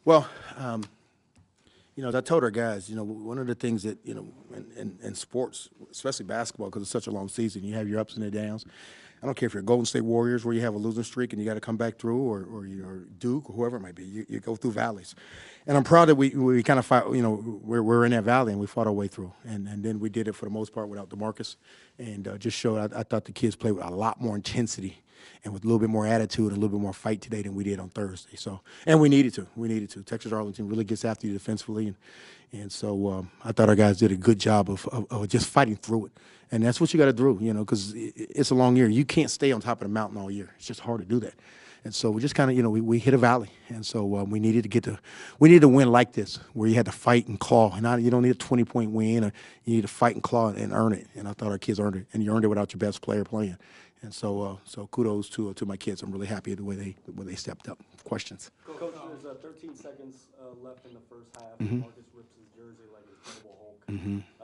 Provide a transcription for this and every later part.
Well, as I told our guys, one of the things that, in sports, especially basketball, because it's such a long season, you have your ups and your downs. I don't care if you're Golden State Warriors where you have a losing streak and you got to come back through, or you're Duke or whoever it might be. You go through valleys. And I'm proud that we kind of fight, we're in that valley and we fought our way through. And then we did it for the most part without DeMarcus. And just showed, I thought the kids played with a lot more intensity and with a little bit more attitude and a little bit more fight today than we did on Thursday. So, and we needed to. We needed to. Texas Arlington really gets after you defensively, and so I thought our guys did a good job of just fighting through it. And that's what you got to do, because it's a long year. You can't stay on top of the mountain all year. It's just hard to do that. And so we just kind of, we hit a valley. And so we needed to win like this, where you had to fight and claw. And you don't need a 20-point win. Or you need to fight and claw and earn it. And I thought our kids earned it. And you earned it without your best player playing. And so kudos to my kids. I'm really happy the way they stepped up. Questions? Coach, there's 13 seconds left in the first half. Marcus rips his jersey like an Incredible Hulk.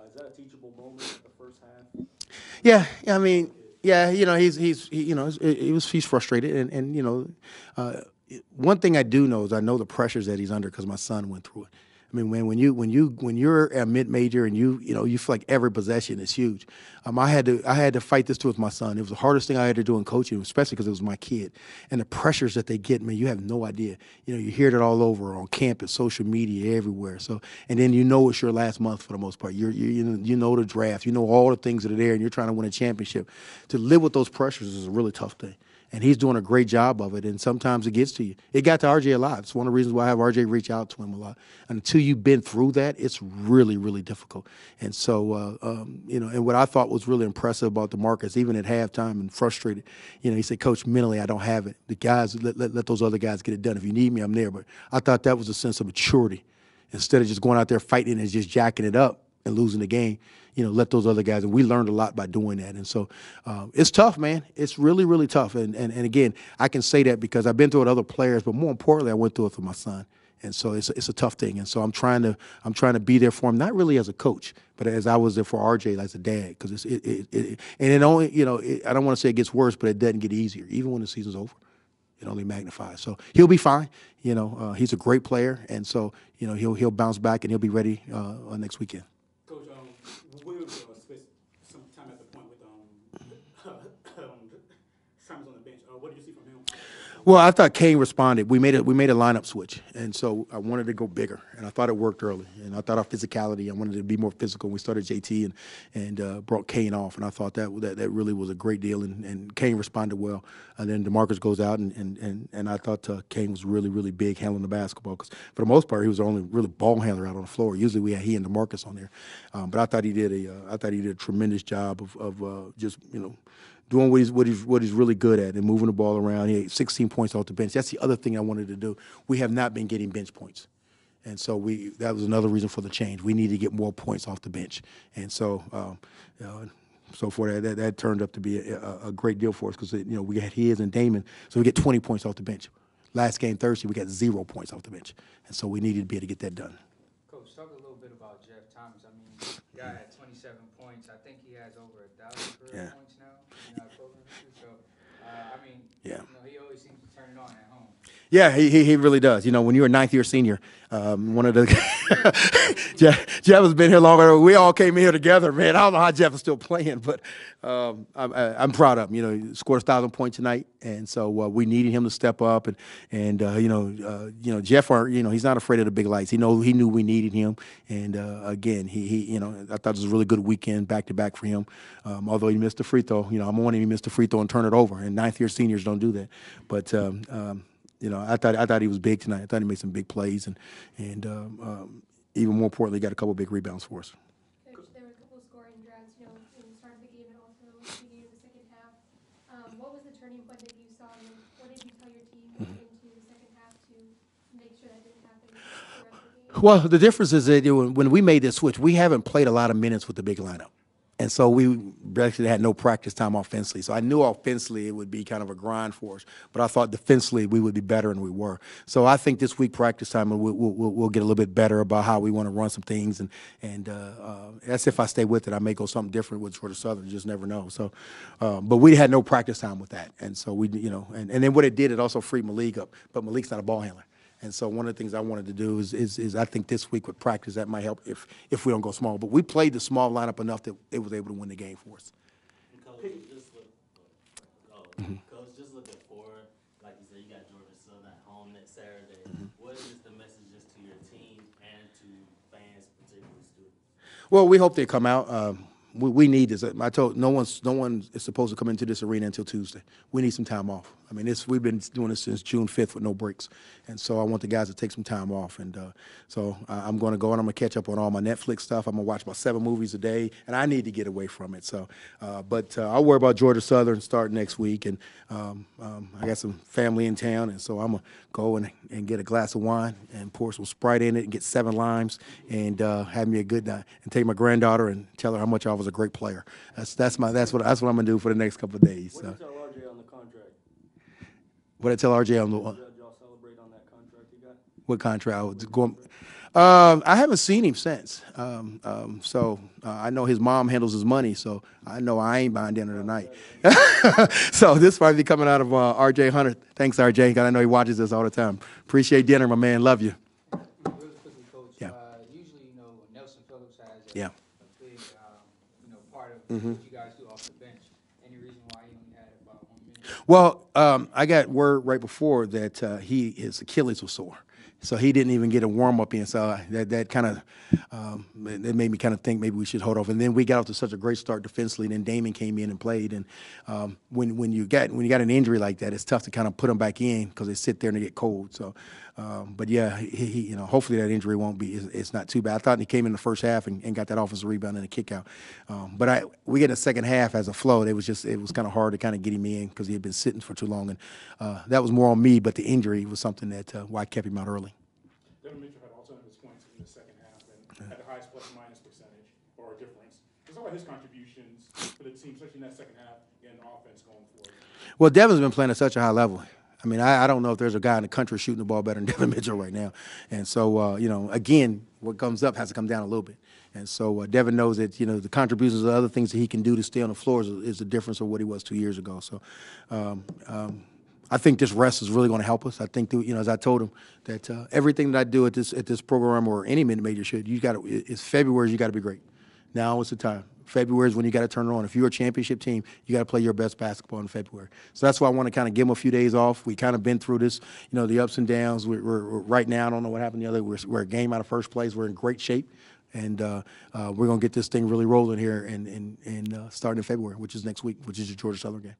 Is that a teachable moment at the first half? Yeah, I mean, yeah, he's frustrated, and one thing I do know is I know the pressures that he's under because my son went through it. I mean, when you're a mid-major and you feel like every possession is huge. I had to fight this too with my son. It was the hardest thing I had to do in coaching, especially because it was my kid. And the pressures that they get, man, you have no idea. You hear it all over on campus, social media, everywhere. So, and then it's your last month for the most part. You know the draft, all the things that are there, and you're trying to win a championship. To live with those pressures is a really tough thing. And he's doing a great job of it, and sometimes it gets to you. It got to RJ a lot. It's one of the reasons why I have RJ reach out to him a lot. And until you've been through that, it's really, really difficult. And so, and what I thought was really impressive about DeMarcus, even at halftime and frustrated, he said, Coach, mentally I don't have it. The guys, let those other guys get it done. If you need me, I'm there. But I thought that was a sense of maturity. Instead of just going out there fighting and just jacking it up and losing the game, let those other guys. And we learned a lot by doing that. And so it's tough, man. It's really, really tough. And again, I can say that because I've been through it with other players, but more importantly, I went through it for my son. And so it's a tough thing. And so I'm trying to be there for him, not really as a coach, but as I was there for RJ as a dad. Because it only, I don't want to say it gets worse, but it doesn't get easier. Even when the season's over, it only magnifies. So he'll be fine. He's a great player. And so, he'll bounce back and he'll be ready next weekend. Coach, we were spent some time at the point with Simons on the bench. What did you see from him? Well, I thought Kane responded. We made a lineup switch, and so I wanted to go bigger, and I thought it worked early. And I thought our physicality, I wanted to be more physical. We started JT and brought Kane off, and I thought that really was a great deal. And Kane responded well. And then DeMarcus goes out, and I thought Kane was really, really big handling the basketball because for the most part he was the only really ball handler out on the floor. Usually we had he and DeMarcus on there, but I thought he did a tremendous job of just doing what he's really good at and moving the ball around. He had 16 points off the bench. That's the other thing I wanted to do. We have not been getting bench points. And so that was another reason for the change. We need to get more points off the bench. And so so for that turned up to be a great deal for us because we had his and Damon, so we get 20 points off the bench. Last game Thursday we got 0 points off the bench. And so we needed to be able to get that done. Coach, talk a little bit about Jeff Thomas. I mean, the guy had 27 points. I think he has over 1,000 career points now. So, I mean, he always seems to turn it on at home. Yeah, he really does. When you're a ninth-year senior, one of the Jeff has been here longer. We all came in here together, man. I don't know how Jeff is still playing, but I'm proud of him. He scored 1,000 points tonight, and so we needed him to step up. And Jeff, he's not afraid of the big lights. He knew we needed him. And again, I thought it was a really good weekend back to back for him. Although he missed the free throw, I'm wanting him to miss the free throw and turn it over. And ninth-year seniors don't do that, but. I thought he was big tonight. I thought he made some big plays, and even more importantly, got a couple big rebounds for us. Coach, there were a couple of scoring drives, in the start of the game and also the beginning of the second half. What was the turning point that you saw, and what did you tell your team going into the second half to make sure that didn't happen the rest of the game? Well, the difference is that when we made this switch, we haven't played a lot of minutes with the big lineup. And so we actually had no practice time offensively. So I knew offensively it would be kind of a grind for us. But I thought defensively we would be better than we were. So I think this week practice time we'll get a little bit better about how we want to run some things. And that's if I stay with it. I may go something different with Georgia Southern. You just never know. So, but we had no practice time with that. And so we, and then what it did, it also freed Malik up. But Malik's not a ball handler. And so one of the things I wanted to do is I think this week with practice that might help if we don't go small. But we played the small lineup enough that it was able to win the game for us. Coach, just looking forward, like you said, you got Georgia Southern at home next Saturday. What is the message just to your team and to fans, particularly students? Well, we hope they come out. We need this. I told no one is supposed to come into this arena until Tuesday. We need some time off. I mean, we've been doing this since June 5th with no breaks, and so I want the guys to take some time off. And so I'm going to go and I'm going to catch up on all my Netflix stuff. I'm going to watch about 7 movies a day, and I need to get away from it. So, but I'll worry about Georgia Southern starting next week, and I got some family in town, and so I'm going to go and get a glass of wine and pour some Sprite in it and get 7 limes and have me a good night and take my granddaughter and tell her how much I was a great player. That's what I'm going to do for the next couple of days. What did you tell RJ on the contract? What did I tell RJ on the Did y'all celebrate on that contract you got? what contract? I was going. I haven't seen him since. So I know his mom handles his money, so I know I ain't buying dinner tonight. So this might be coming out of RJ Hunter. Thanks, RJ, because I know he watches this all the time. Appreciate dinner, my man. Love you. Really quickly, Coach. Yeah. Usually, Nelson Phillips has Yeah. a big, part of what you guys do off the bench. Any reason why he only had about 1 minute? Well, I got word right before that his Achilles was sore. So he didn't even get a warm up in. So that kind of that made me kind of think maybe we should hold off. And then we got off to such a great start defensively. Then Damon came in and played. And when you got an injury like that, it's tough to kind of put them back in because they sit there and they get cold. So, but yeah, he hopefully that injury won't be. It's not too bad. I thought he came in the first half and got that offensive rebound and a kick out. But we get in the second half as a flow. It was kind of hard to kind of get him in because he had been sitting for too long. And that was more on me. But the injury was something that why I kept him out early. Devin Mitchell had alternative points in the second half and had the highest plus-minus percentage or difference. Just about his contributions for the team, especially in that second half and offense going forward. Well, Devin's been playing at such a high level. I mean, I don't know if there's a guy in the country shooting the ball better than Devin Mitchell right now. And so, again, what comes up has to come down a little bit. And so Devin knows that, the contributions of other things that he can do to stay on the floor is the difference of what he was 2 years ago. So I think this rest is really going to help us. I think, as I told him, that everything that I do at this program or any mid-major it's February, you got to be great. Now is the time. February is when you got to turn it on. If you're a championship team, you got to play your best basketball in February. So that's why I want to kind of give them a few days off. We kind of been through this, the ups and downs. We're right now, I don't know what happened the other. We're a game out of first place. We're in great shape. And we're going to get this thing really rolling here and starting in February, which is next week, which is the Georgia Southern game.